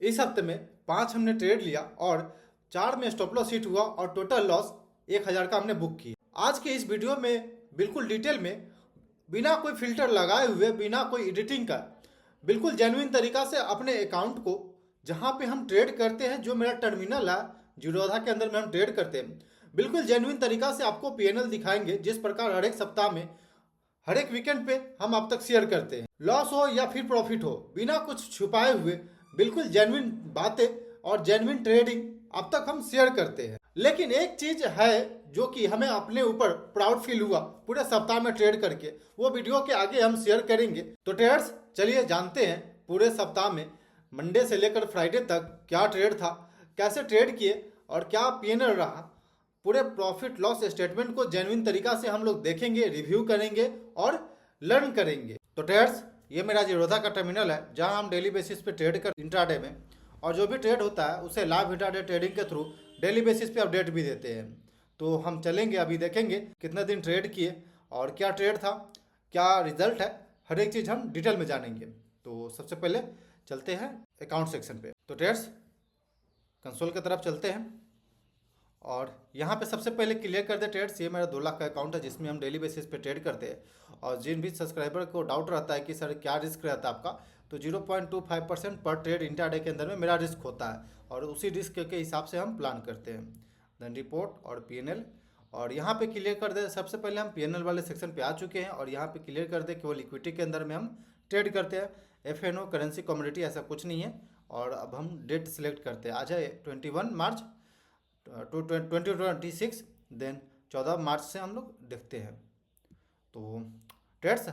इस हफ्ते में 5 हमने ट्रेड लिया और 4 में स्टॉप लॉस हिट हुआ और टोटल लॉस 1000 का हमने बुक किया। आज के इस वीडियो में बिल्कुल डिटेल में बिना कोई फिल्टर लगाए हुए, बिना कोई एडिटिंग का, बिल्कुल जेन्युइन तरीका से अपने अकाउंट को जहाँ पे हम ट्रेड करते हैं, जो मेरा टर्मिनल है जीरोधा के अंदर में हम ट्रेड करते हैं, बिल्कुल जेन्युइन तरीका से आपको पीएनएल दिखाएंगे। जिस प्रकार हर एक सप्ताह में, हर एक वीकेंड पे हम आप तक शेयर करते हैं। लॉस हो या फिर प्रॉफिट हो, बिना कुछ छुपाए हुए बिल्कुल जेन्युइन बातें और जेन्युइन ट्रेडिंग अब तक हम शेयर करते हैं। लेकिन एक चीज है जो कि हमें अपने ऊपर प्राउड फील हुआ पूरे सप्ताह में ट्रेड करके, वो वीडियो के आगे हम शेयर करेंगे। तो ट्रेडर्स, चलिए जानते हैं पूरे सप्ताह में मंडे से लेकर फ्राइडे तक क्या ट्रेड था, कैसे ट्रेड किए और क्या पीएनएल रहा। पूरे प्रॉफिट लॉस स्टेटमेंट को जेन्युइन तरीका से हम लोग देखेंगे, रिव्यू करेंगे और लर्न करेंगे। तो ट्रेडर्स, ये मेरा जीरोधा का टर्मिनल है जहां हम डेली बेसिस पे ट्रेड कर इंट्राडे में, और जो भी ट्रेड होता है उसे लाइव इंट्राडे ट्रेडिंग के थ्रू डेली बेसिस पे अपडेट भी देते हैं। तो हम चलेंगे, अभी देखेंगे कितने दिन ट्रेड किए और क्या ट्रेड था, क्या रिजल्ट है, हर एक चीज़ हम डिटेल में जानेंगे। तो सबसे पहले चलते हैं अकाउंट सेक्शन पे। तो ट्रेड्स, कंसोल की तरफ चलते हैं और यहाँ पे सबसे पहले क्लियर कर दे ट्रेड्स, ये मेरा 2 लाख का अकाउंट है जिसमें हम डेली बेसिस पे ट्रेड करते हैं। और जिन भी सब्सक्राइबर को डाउट रहता है कि सर क्या रिस्क रहता है आपका, तो 0.25% पर ट्रेड इंट्राडे के अंदर में मेरा रिस्क होता है और उसी रिस्क के हिसाब से हम प्लान करते हैं। देन रिपोर्ट और पीएनएल, और यहाँ पे क्लियर कर दे, सबसे पहले हम पीएनएल वाले सेक्शन पे आ चुके हैं और यहाँ पे क्लियर कर दे कि वो लिक्विडिटी के अंदर में हम ट्रेड करते हैं। एफएनओ, करेंसी, कमोडिटी ऐसा कुछ नहीं है। और अब हम डेट सिलेक्ट करते हैं, आज है 21 मार्च 2026। देन 14 मार्च से हम लोग देखते हैं। तो ट्रेड्स,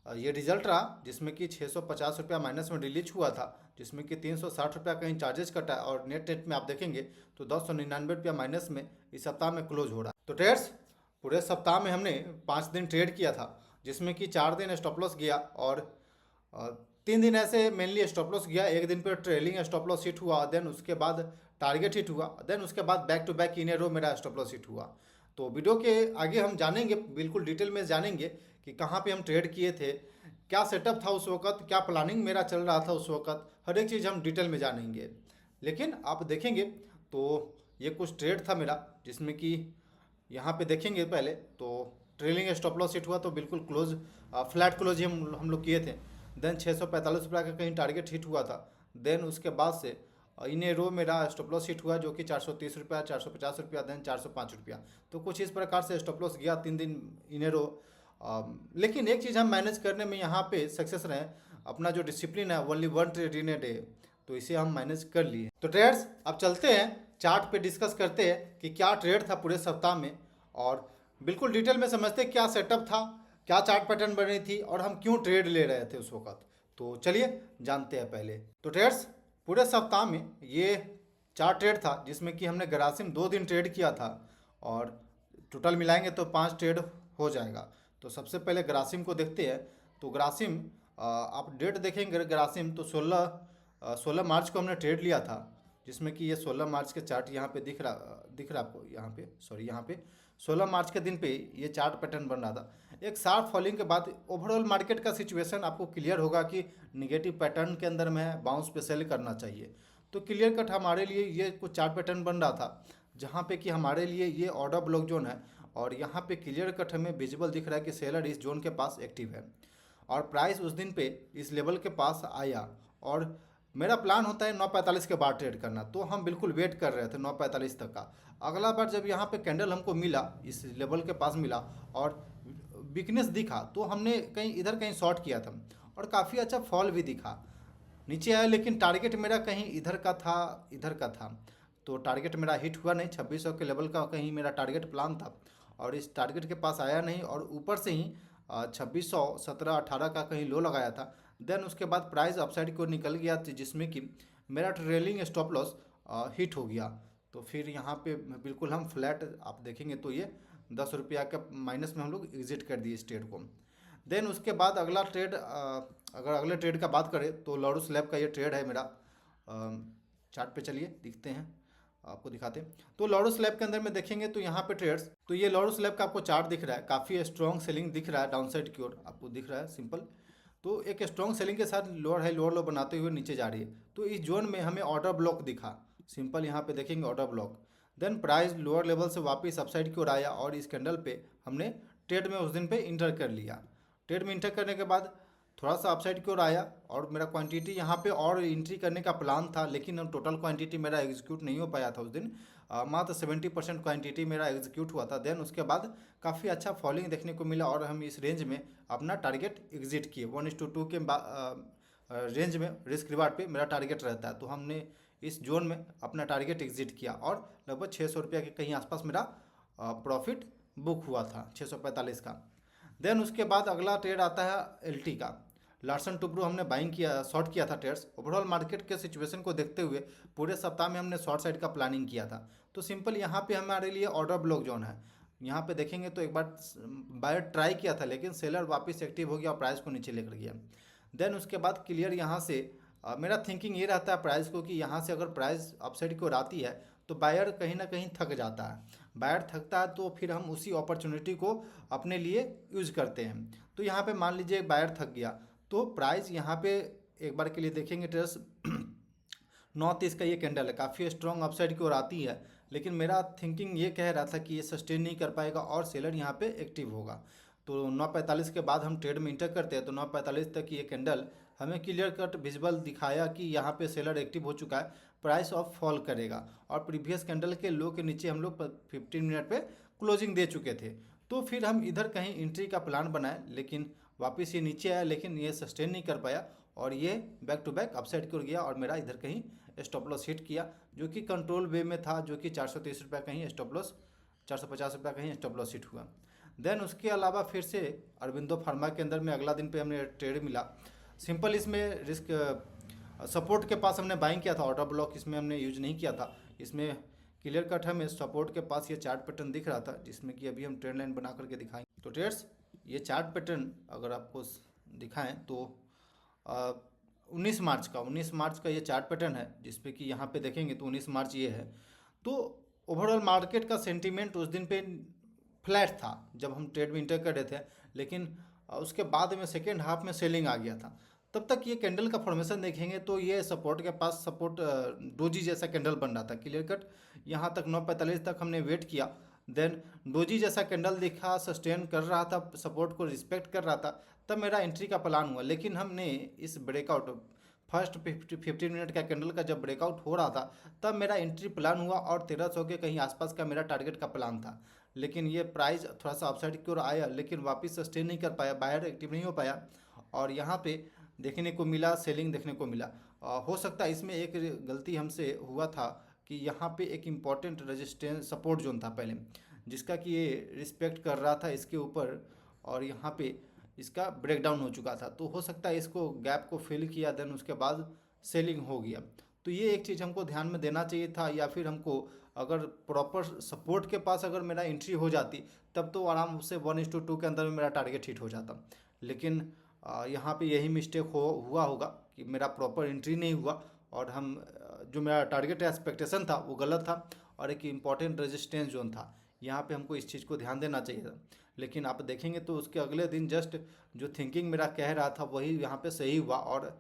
ये रिजल्ट रहा जिसमें कि 650 रुपया माइनस में रिलीज हुआ था, जिसमें कि 360 रुपया कहीं चार्जेस कटा और नेट नेट में आप देखेंगे तो 1099 रुपया माइनस में इस सप्ताह में क्लोज हो रहा है। तो ट्रेड्स, पूरे सप्ताह में हमने 5 दिन ट्रेड किया था जिसमें कि 4 दिन स्टॉप लॉस गया और 3 दिन ऐसे मेनली स्टॉप लॉस गया। एक दिन पर ट्रेलिंग स्टॉप लॉस हिट हुआ, देन उसके बाद टारगेट हिट हुआ, देन उसके बाद बैक टू बैक इन ए रो मेरा स्टॉप लॉस हिट हुआ। तो वीडियो के आगे हम जानेंगे, बिल्कुल डिटेल में जानेंगे कि कहाँ पे हम ट्रेड किए थे, क्या सेटअप था उस वक्त, क्या प्लानिंग मेरा चल रहा था उस वक्त, हर एक चीज़ हम डिटेल में जानेंगे। लेकिन आप देखेंगे तो ये कुछ ट्रेड था मेरा जिसमें कि यहाँ पे देखेंगे पहले तो ट्रेलिंग स्टॉप लॉस हिट हुआ तो बिल्कुल क्लोज, फ्लैट क्लोज ही हम लोग किए थे। देन 645 रुपये का कहीं टारगेट हिट हुआ था। देन उसके बाद से इन ए रो मेरा स्टॉप लॉस हिट हुआ जो कि 430 रुपया, 450 रुपया, देन 405 रुपया। तो कुछ इस प्रकार से स्टॉप लॉस गया 3 दिन इन ए रो। लेकिन एक चीज़ हम मैनेज करने में यहाँ पे सक्सेस रहे, अपना जो डिसिप्लिन है only 1 trade in a day, तो इसे हम मैनेज कर लिए। तो ट्रेड्स, अब चलते हैं चार्ट पे, डिस्कस करते हैं कि क्या ट्रेड था पूरे सप्ताह में और बिल्कुल डिटेल में समझते हैं क्या सेटअप था, क्या चार्ट पैटर्न बनी थी और हम क्यों ट्रेड ले रहे थे उस वक्त। तो चलिए जानते हैं पहले। तो ट्रेड्स, पूरे सप्ताह में ये 4 ट्रेड था जिसमें कि हमने ग्रासिम 2 दिन ट्रेड किया था और टोटल मिलाएंगे तो 5 ट्रेड हो जाएगा। तो सबसे पहले ग्रासिम को देखते हैं। तो ग्रासिम, आप डेट देखेंगे ग्रासिम तो 16 मार्च को हमने ट्रेड लिया था, जिसमें कि ये 16 मार्च के चार्ट यहाँ पे दिख रहा आपको, यहाँ पे सॉरी, यहाँ पे 16 मार्च के दिन पे ये चार्ट पैटर्न बन रहा था। एक शार्प फॉलिंग के बाद ओवरऑल मार्केट का सिचुएशन आपको क्लियर होगा कि निगेटिव पैटर्न के अंदर में है, बाउंस पे सेल करना चाहिए। तो क्लियर कट हमारे लिए ये कुछ चार्ट पैटर्न बन रहा था जहाँ पे कि हमारे लिए ये ऑर्डर ब्लॉक जोन है और यहाँ पे क्लियर कट हमें विजिबल दिख रहा है कि सेलर इस जोन के पास एक्टिव है और प्राइस उस दिन पे इस लेवल के पास आया। और मेरा प्लान होता है 9:45 के बाद ट्रेड करना, तो हम बिल्कुल वेट कर रहे थे 9:45 तक का। अगला बार जब यहाँ पे कैंडल हमको मिला, इस लेवल के पास मिला और वीकनेस दिखा, तो हमने कहीं इधर कहीं शॉर्ट किया था और काफ़ी अच्छा फॉल भी दिखा, नीचे आया। लेकिन टारगेट मेरा कहीं इधर का था, इधर का था, तो टारगेट मेरा हिट हुआ नहीं। 2600 के लेवल का कहीं मेरा टारगेट प्लान था और इस टारगेट के पास आया नहीं और ऊपर से ही 2617-18 का कहीं लो लगाया था। देन उसके बाद प्राइस अपसाइड को निकल गया जिसमें कि मेरा ट्रेलिंग स्टॉप लॉस हिट हो गया। तो फिर यहाँ पे बिल्कुल हम फ्लैट, आप देखेंगे तो ये 10 रुपया का माइनस में हम लोग एग्जिट कर दिए इस ट्रेड को। देन उसके बाद अगला ट्रेड, अगर अगले ट्रेड का बात करें तो लॉरस लैब का ये ट्रेड है मेरा। चार्ट पे चलिए दिखते हैं, आपको दिखाते हैं। तो लॉरस लैब के अंदर में देखेंगे तो यहाँ पे ट्रेड्स, तो ये लॉरस लैब का आपको चार्ट दिख रहा है, काफ़ी स्ट्रॉन्ग सेलिंग दिख रहा है डाउन साइड की ओर, आपको दिख रहा है सिंपल। तो एक स्ट्रॉन्ग सेलिंग के साथ लोअर लो बनाते हुए नीचे जा रही है। तो इस जोन में हमें ऑर्डर ब्लॉक दिखा, सिंपल यहाँ पे देखेंगे order block. Then price lower level से वापस अपसाइड की ओर आया और इस कैंडल पे हमने ट्रेड में उस दिन पे इंटर कर लिया। ट्रेड में इंटर करने के बाद थोड़ा सा अपसाइड की ओर आया और मेरा क्वांटिटी यहाँ पे और एंट्री करने का प्लान था, लेकिन टोटल क्वांटिटी मेरा एग्जीक्यूट नहीं हो पाया था उस दिन। मात्र 70% क्वांटिटी मेरा एग्जीक्यूट हुआ था। देन उसके बाद काफ़ी अच्छा फॉलिंग देखने को मिला और हम इस रेंज में अपना टारगेट एग्जिट किए। 1:2 के रेंज में रिस्क रिवार्ड पे मेरा टारगेट रहता है, तो हमने इस जोन में अपना टारगेट एग्जिट किया और लगभग 600 रुपये के कहीं आसपास मेरा प्रॉफिट बुक हुआ था, 645 का। देन उसके बाद अगला ट्रेड आता है एलटी का। लार्सन टुब्रो हमने बाइंग किया, शॉर्ट किया था ट्रेड्स। ओवरऑल मार्केट के सिचुएशन को देखते हुए पूरे सप्ताह में हमने शॉर्ट साइड का प्लानिंग किया था। तो सिंपल यहाँ पे हमारे लिए ऑर्डर ब्लॉक जोन है। यहाँ पे देखेंगे तो एक बार बायर ट्राई किया था, लेकिन सेलर वापस एक्टिव हो गया और प्राइस को नीचे लेकर गया। देन उसके बाद क्लियर यहाँ से मेरा थिंकिंग ये रहता है प्राइस को कि यहाँ से अगर प्राइस अपसाइड की ओर आती है तो बायर कहीं ना कहीं थक जाता है। बायर थकता है तो फिर हम उसी अपॉर्चुनिटी को अपने लिए यूज करते हैं। तो यहाँ पे मान लीजिए बायर थक गया तो प्राइस यहाँ पे एक बार के लिए देखेंगे ट्रेस 9:30 का ये कैंडल है, काफ़ी स्ट्रॉन्ग अपसाइड की ओर आती है, लेकिन मेरा थिंकिंग ये कह रहा था कि ये सस्टेन नहीं कर पाएगा और सेलर यहाँ पे एक्टिव होगा। तो 9:45 के बाद हम ट्रेड में इंटर करते हैं तो 9:45 तक ये कैंडल हमें क्लियर कट विजुअल दिखाया कि यहाँ पे सेलर एक्टिव हो चुका है, प्राइस ऑफ फॉल करेगा। और प्रीवियस कैंडल के लो के नीचे हम लोग 15 मिनट पे क्लोजिंग दे चुके थे। तो फिर हम इधर कहीं एंट्री का प्लान बनाए, लेकिन वापस ये नीचे आया, लेकिन ये सस्टेन नहीं कर पाया और ये बैक टू बैक अपसाइड की ओर गया और मेरा इधर कहीं स्टॉप लॉस हिट किया, जो कि कंट्रोल वे में था, जो कि 430 रुपये कहीं स्टॉप लॉस, 450 रुपये कहीं स्टॉप लॉस हिट हुआ। देन उसके अलावा फिर से अरविंदो फार्मा के अंदर में अगला दिन पे हमने ट्रेड मिला। सिंपल इसमें रिस्क सपोर्ट के पास हमने बाइंग किया था, ऑर्डर ब्लॉक इसमें हमने यूज नहीं किया था। इसमें क्लियर कट हमें सपोर्ट के पास ये चार्ट पैटर्न दिख रहा था, जिसमें कि अभी हम ट्रेंड लाइन बना करके दिखाएंगे। तो ट्रेड्स ये चार्ट पैटर्न अगर आपको दिखाएं तो 19 मार्च का ये चार्ट पैटर्न है, जिसपे कि यहाँ पे देखेंगे तो 19 मार्च ये है। तो ओवरऑल मार्केट का सेंटीमेंट उस दिन पे फ्लैट था जब हम ट्रेड में इंटर कर रहे थे, लेकिन उसके बाद में सेकेंड हाफ में सेलिंग आ गया था। तब तक ये कैंडल का फॉर्मेशन देखेंगे तो ये सपोर्ट के पास सपोर्ट डोजी जैसा कैंडल बन रहा था क्लियर कट। यहाँ तक 9:45 तक हमने वेट किया। देन डोजी जैसा कैंडल दिखा, सस्टेन कर रहा था, सपोर्ट को रिस्पेक्ट कर रहा था, तब मेरा एंट्री का प्लान हुआ। लेकिन हमने इस ब्रेकआउट फर्स्ट 15 मिनट का कैंडल का जब ब्रेकआउट हो रहा था तब मेरा एंट्री प्लान हुआ और 1300 के कहीं आसपास का मेरा टारगेट का प्लान था। लेकिन ये प्राइस थोड़ा सा अपसाइड की ओर आया, लेकिन वापस सस्टेन नहीं कर पाया, बायर एक्टिव नहीं हो पाया और यहाँ पे देखने को मिला सेलिंग देखने को मिला। हो सकता है इसमें एक गलती हमसे हुआ था कि यहाँ पे एक इम्पॉर्टेंट रेजिस्टेंस सपोर्ट जोन था पहले, जिसका कि ये रिस्पेक्ट कर रहा था इसके ऊपर, और यहाँ पे इसका ब्रेकडाउन हो चुका था। तो हो सकता है इसको गैप को फिल किया, देन उसके बाद सेलिंग हो गया। तो ये एक चीज़ हमको ध्यान में देना चाहिए था, या फिर हमको अगर प्रॉपर सपोर्ट के पास अगर मेरा एंट्री हो जाती तब तो आराम से 1:2 के अंदर में मेरा टारगेट हिट हो जाता। लेकिन यहाँ पे यही मिस्टेक हुआ होगा कि मेरा प्रॉपर एंट्री नहीं हुआ और हम जो मेरा टारगेट एक्सपेक्टेशन था वो गलत था और एक इम्पॉर्टेंट रेजिस्टेंस जोन था। यहाँ पे हमको इस चीज़ को ध्यान देना चाहिए था। लेकिन आप देखेंगे तो उसके अगले दिन जस्ट जो थिंकिंग मेरा कह रहा था वही यहाँ पे सही हुआ और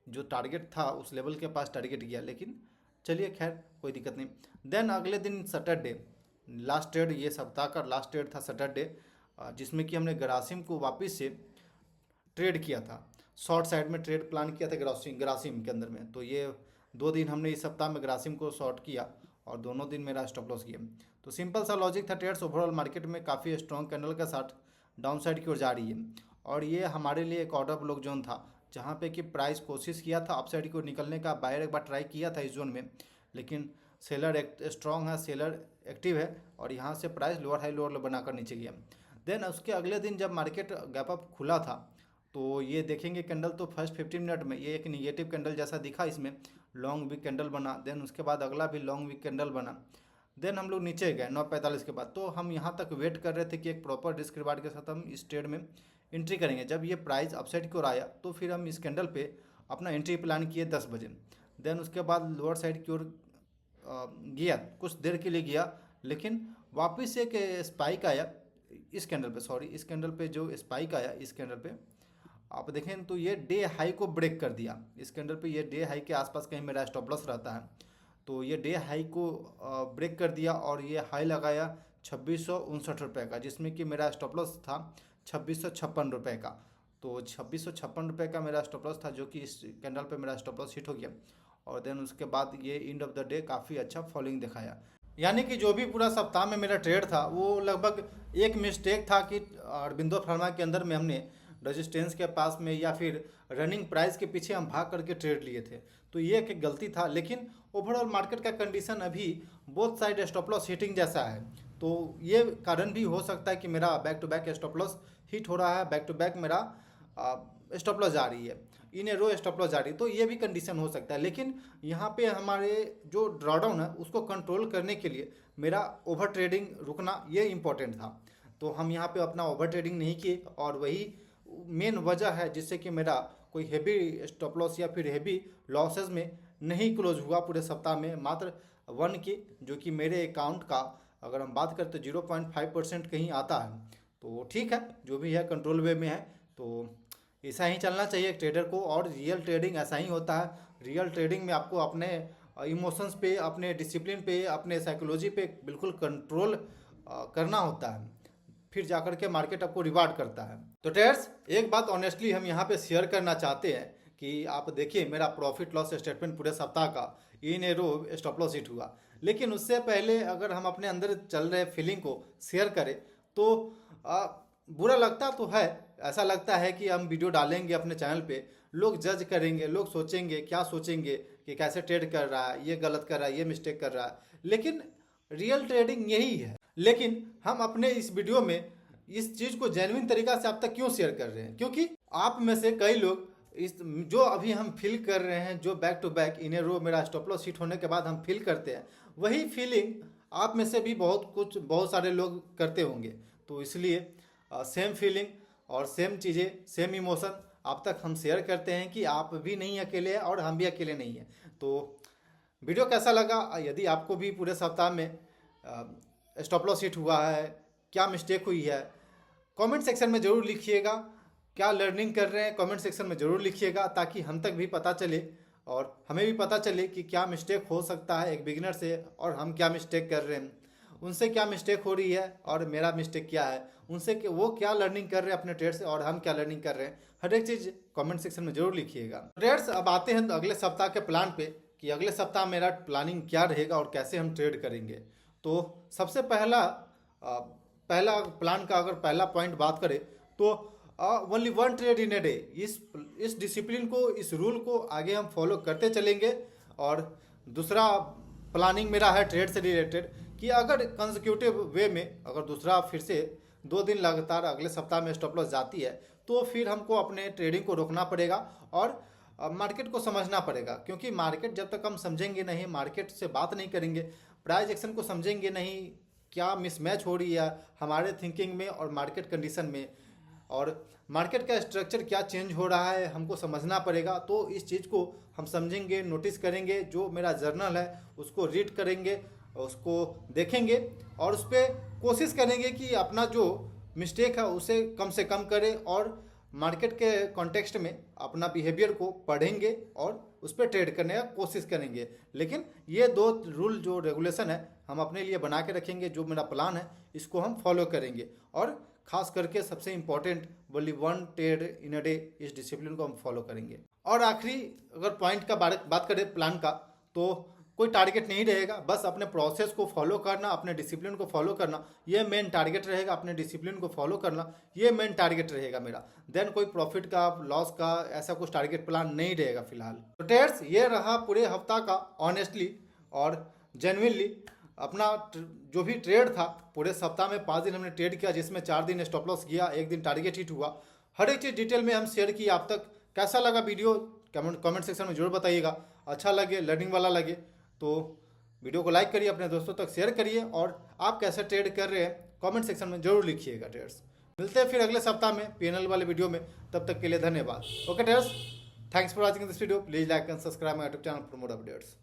जो टारगेट था उस लेवल के पास टारगेट गया। लेकिन चलिए खैर कोई दिक्कत नहीं। देन अगले दिन सैटरडे, लास्ट ट्रेड, ये सप्ताह का लास्ट ट्रेड था सैटरडे, जिसमें कि हमने ग्रासिम को वापस से ट्रेड किया था। शॉर्ट साइड में ट्रेड प्लान किया था ग्रासिम के अंदर में। तो ये 2 दिन हमने इस सप्ताह में ग्रासिम को शॉर्ट किया और दोनों दिन मेरा स्टॉप लॉस किया। तो सिंपल सा लॉजिक था ट्रेड्स। ओवरऑल मार्केट में काफ़ी स्ट्रॉन्ग कैंडल के साथ डाउन साइड की ओर जा रही है और ये हमारे लिए एक ऑर्डर ब्लॉक जोन था, जहाँ पे कि प्राइस कोशिश किया था अपसाइड की ओर निकलने का, बायर एक बार ट्राई किया था इस जोन में, लेकिन सेलर स्ट्रॉन्ग है, सेलर एक्टिव है और यहाँ से प्राइस लोअर हाई लोअर लो बनाकर नीचे गया। देन उसके अगले दिन जब मार्केट गैप अप खुला था तो ये देखेंगे कैंडल तो फर्स्ट 15 मिनट में ये एक निगेटिव कैंडल जैसा दिखा, इसमें लॉन्ग वीक कैंडल बना। देन उसके बाद अगला भी लॉन्ग वीक कैंडल बना। देन हम लोग नीचे गए 9:45 के बाद। तो हम यहाँ तक वेट कर रहे थे कि एक प्रॉपर रिस्क रिवार्ड के साथ हम इस ट्रेड में एंट्री करेंगे। जब ये प्राइस अपसाइड की ओर आया तो फिर हम इस कैंडल पे अपना एंट्री प्लान किए 10 बजे। देन उसके बाद लोअर साइड की ओर गया, कुछ देर के लिए गया, लेकिन वापस एक स्पाइक आया इस कैंडल पे, सॉरी इस कैंडल पे जो स्पाइक आया इस कैंडल पे, आप देखें तो ये डे हाई को ब्रेक कर दिया। इस कैंडल पे ये डे हाई के आसपास कहीं मेरा स्टॉप लॉस रहता है, तो ये डे हाई को ब्रेक कर दिया और ये हाई लगाया 2659 रुपये का, जिसमें कि मेरा स्टॉप लॉस था 2656 रुपये का। तो 2656 रुपये का मेरा स्टॉप लॉस था, जो कि इस कैंडल पे मेरा स्टॉप लॉस हिट हो गया। और देन उसके बाद ये एंड ऑफ द डे काफ़ी अच्छा फॉलिंग दिखाया। यानी कि जो भी पूरा सप्ताह में मेरा ट्रेड था वो लगभग एक मिस्टेक था कि अरबिंदो फार्मा के अंदर में हमने रेजिस्टेंस के पास में या फिर रनिंग प्राइस के पीछे हम भाग करके ट्रेड लिए थे, तो ये एक गलती था। लेकिन ओवरऑल मार्केट का कंडीशन अभी both side stop loss hitting जैसा है, तो ये कारण भी हो सकता है कि मेरा back to back stop loss hit हो रहा है, बैक टू बैक मेरा स्टॉप लॉस जा रही है, इन ए रो स्टॉप लॉस जा रही है, तो ये भी कंडीशन हो सकता है। लेकिन यहाँ पे हमारे जो ड्रॉडाउन है उसको कंट्रोल करने के लिए मेरा ओवर ट्रेडिंग रुकना ये इम्पोर्टेंट था। तो हम यहाँ पे अपना ओवर ट्रेडिंग नहीं किए और वही मेन वजह है जिससे कि मेरा कोई हेवी स्टॉप लॉस या फिर हेवी लॉसेस में नहीं क्लोज हुआ पूरे सप्ताह में, मात्र 1 की, जो कि मेरे अकाउंट का अगर हम बात करते 0.5% कहीं आता है, तो ठीक है, जो भी है कंट्रोल वे में है। तो ऐसा ही चलना चाहिए ट्रेडर को, और रियल ट्रेडिंग ऐसा ही होता है। रियल ट्रेडिंग में आपको अपने इमोशंस पे, अपने डिसिप्लिन पे, अपने साइकोलॉजी पे बिल्कुल कंट्रोल करना होता है, फिर जाकर के मार्केट आपको रिवार्ड करता है। तो ट्रेडर्स, एक बात ऑनेस्टली हम यहाँ पे शेयर करना चाहते हैं कि आप देखिए मेरा प्रॉफिट लॉस स्टेटमेंट पूरे सप्ताह का इन ए रो स्टॉप लॉस हिट हुआ। लेकिन उससे पहले अगर हम अपने अंदर चल रहे फीलिंग को शेयर करें तो बुरा लगता तो है। ऐसा लगता है कि हम वीडियो डालेंगे अपने चैनल पे, लोग जज करेंगे, लोग सोचेंगे, क्या सोचेंगे कि कैसे ट्रेड कर रहा है, ये गलत कर रहा है, ये मिस्टेक कर रहा है। लेकिन रियल ट्रेडिंग यही है। लेकिन हम अपने इस वीडियो में इस चीज़ को जेन्युइन तरीका से आप तक क्यों शेयर कर रहे हैं? क्योंकि आप में से कई लोग इस जो अभी हम फील कर रहे हैं, जो बैक टू बैक इन ए रो मेरा स्टॉप लॉस हिट होने के बाद हम फील करते हैं, वही फीलिंग आप में से भी बहुत सारे लोग करते होंगे। तो इसलिए सेम फीलिंग और सेम चीज़ें, सेम इमोशन आप तक हम शेयर करते हैं कि आप भी नहीं अकेले हैं और हम भी अकेले नहीं हैं। तो वीडियो कैसा लगा? यदि आपको भी पूरे सप्ताह में स्टॉप लॉस हिट हुआ है, क्या मिस्टेक हुई है, कमेंट सेक्शन में ज़रूर लिखिएगा। क्या लर्निंग कर रहे हैं, कमेंट सेक्शन में ज़रूर लिखिएगा, ताकि हम तक भी पता चले और हमें भी पता चले कि क्या मिस्टेक हो सकता है एक बिगिनर से, और हम क्या मिस्टेक कर रहे हैं, उनसे क्या मिस्टेक हो रही है और मेरा मिस्टेक क्या है, उनसे वो क्या लर्निंग कर रहे हैं अपने ट्रेड से और हम क्या लर्निंग कर रहे हैं। हर एक चीज़ कमेंट सेक्शन में जरूर लिखिएगा। ट्रेड्स, अब आते हैं अगले सप्ताह के प्लान पे कि अगले सप्ताह मेरा प्लानिंग क्या रहेगा और कैसे हम ट्रेड करेंगे। तो सबसे पहला प्लान का अगर पहला पॉइंट बात करें तो only 1 trade in a day, इस डिसिप्लिन को, इस रूल को आगे हम फॉलो करते चलेंगे। और दूसरा प्लानिंग मेरा है ट्रेड से रिलेटेड कि अगर कंसेक्यूटिव वे में अगर दूसरा फिर से 2 दिन लगातार अगले सप्ताह में स्टॉप लॉस जाती है, तो फिर हमको अपने ट्रेडिंग को रोकना पड़ेगा और मार्केट को समझना पड़ेगा। क्योंकि मार्केट जब तक हम समझेंगे नहीं, मार्केट से बात नहीं करेंगे, प्राइस एक्शन को समझेंगे नहीं, क्या मिसमैच हो रही है हमारे थिंकिंग में और मार्केट कंडीशन में, और मार्केट का स्ट्रक्चर क्या चेंज हो रहा है हमको समझना पड़ेगा। तो इस चीज़ को हम समझेंगे, नोटिस करेंगे, जो मेरा जर्नल है उसको रीड करेंगे, उसको देखेंगे और उस पर कोशिश करेंगे कि अपना जो मिस्टेक है उसे कम से कम करें, और मार्केट के कॉन्टेक्स्ट में अपना बिहेवियर को पढ़ेंगे और उस पर ट्रेड करने का कोशिश करेंगे। लेकिन ये 2 रूल जो रेगुलेशन है हम अपने लिए बना के रखेंगे, जो मेरा प्लान है इसको हम फॉलो करेंगे। और खास करके सबसे important only 1 trade in a day, इस डिसिप्लिन को हम फॉलो करेंगे। और आखिरी अगर पॉइंट का बात करें प्लान का, तो कोई टारगेट नहीं रहेगा, बस अपने प्रोसेस को फॉलो करना, अपने डिसिप्लिन को फॉलो करना, ये मेन टारगेट रहेगा। अपने डिसिप्लिन को फॉलो करना ये मेन टारगेट रहेगा मेरा। देन कोई प्रॉफिट का, लॉस का ऐसा कुछ टारगेट प्लान नहीं रहेगा फिलहाल। तो ट्रेड्स, ये रहा पूरे हफ्ता का ऑनेस्टली और जेन्युइनली अपना जो भी ट्रेड था। पूरे सप्ताह में 5 दिन हमने ट्रेड किया, जिसमें 4 दिन स्टॉप लॉस किया, 1 दिन टारगेट हिट हुआ। हर एक चीज़ डिटेल में हम शेयर की। आप तक कैसा लगा वीडियो कमेंट सेक्शन में जरूर बताइएगा। अच्छा लगे, लर्निंग वाला लगे तो वीडियो को लाइक करिए, अपने दोस्तों तक शेयर करिए, और आप कैसे ट्रेड कर रहे हैं कमेंट सेक्शन में जरूर लिखिएगा। ट्रेडर्स, मिलते हैं फिर अगले सप्ताह में पीएनएल वाले वीडियो में। तब तक के लिए धन्यवाद। Okay traders, thanks for watching this video. Please like and subscribe my YouTube channel for more updates.